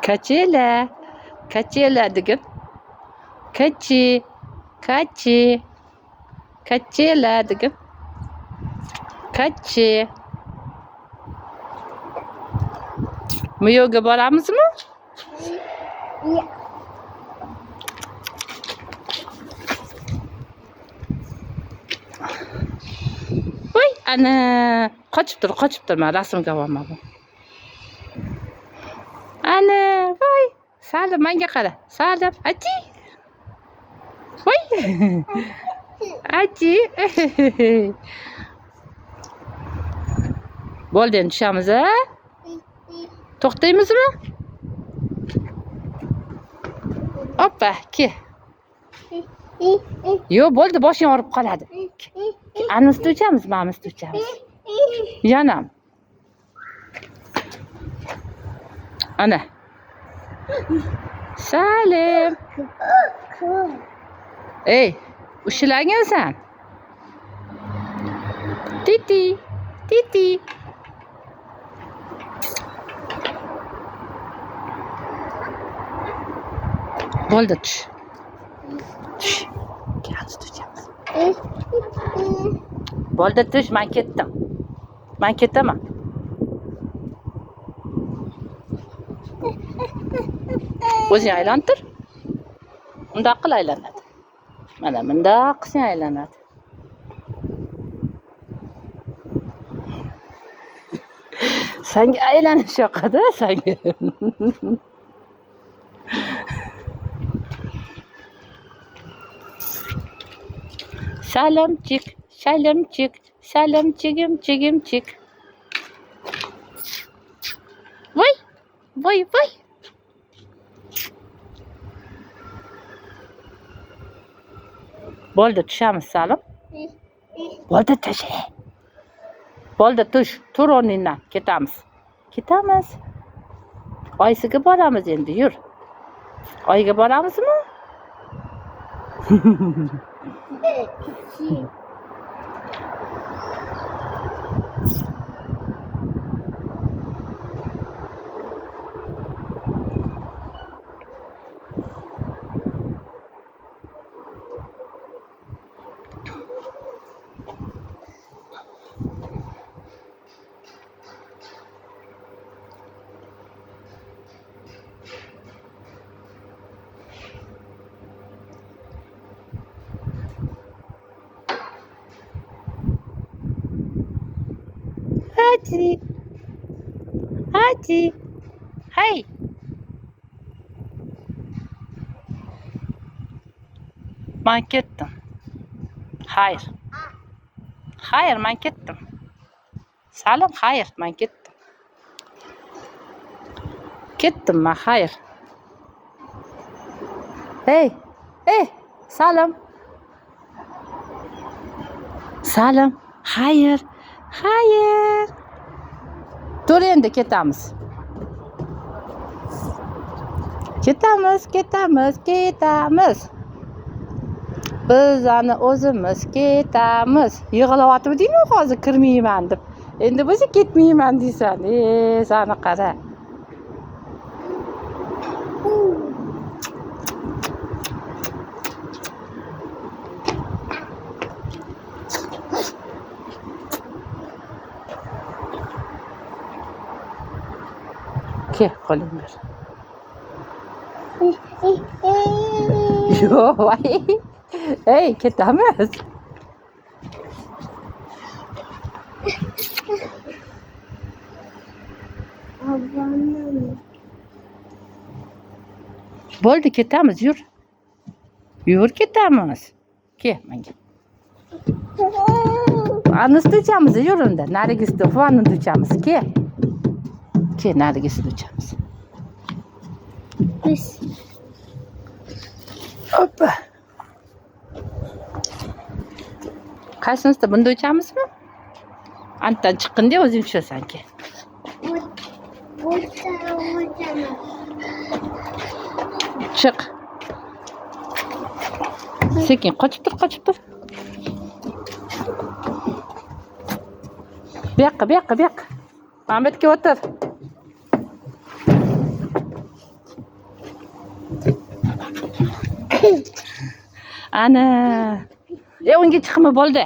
Kachela. Kachela dedim. Kachi. Kachi. Kachela dedim. Kachi. Muyoga boramizmi? Voy, ana qochib tur, men rasmga olmadim. Ana, voy, Salim menga qara. Salim, achi. Voy. Achi. Bo'ldi, endi tushamiz, a? To'xtaymizmi? Oppa, ke. Yo, bo'ldi, boshing og'rib qoladi. Ani ustuvchamiz, mana ustuvchamiz. Yanam. Ana. Salim. Ey, ushlagansan. Titi. Titi. Bo'ldi, tush. Tush. Keyin ustuvchamiz. Bo'ldi, tush, men ketdim. Men ketaman. O'zing aylantir. Unda qil aylanadi. Mana bunda qilsang aylanadi. Senga aylanish yoqadi, senga. Salamchik, salamchik, salamchigim, chigimchik. Voy, voy, voy. Bo'ldi, tushamiz, Salim. Bo'ldi, tush. Bo'ldi, tush. Tur o'rningdan, ketamiz. Ketamiz. Oysiga boramiz endi, yur. Oyga boramizmi? Hadi. Hadi. Hey. Ben ketdim. Hayır. Hayır, ben ketdim. Salim, hayır, ben ketdim. Ketdim ben, hayır. Hey. Hey, Salim. Salim, hayır. Hayır. Dur endi ketamiz. Ketamiz, ketamiz, ketamiz. Biz ana o'zimiz ketamiz. Yig'layotibding-ku hozir kirmayman deb. Endi bo'lsa ketmayman deysan. Sani qara. Ke, qo'ling ber. Yo, voy. Hey, ketamiz. Bo'ldi, ketamiz, yur. Yur, ketamiz. Ke, menga. Ani ustuvchamiz, yur unda. Narigi ustuv, vonni ustuvchamiz. Ke, narigi ustuvchamiz. Biz. Hoppa. Qaysinisida bunda o'chamizmi? Antadan chiqqinda o'zing tushasan ke. Chiq. Sekin qochib tur. Bu yoqqa. Ahmetga o'tir. Ana. Unga chiqma bo'ldi.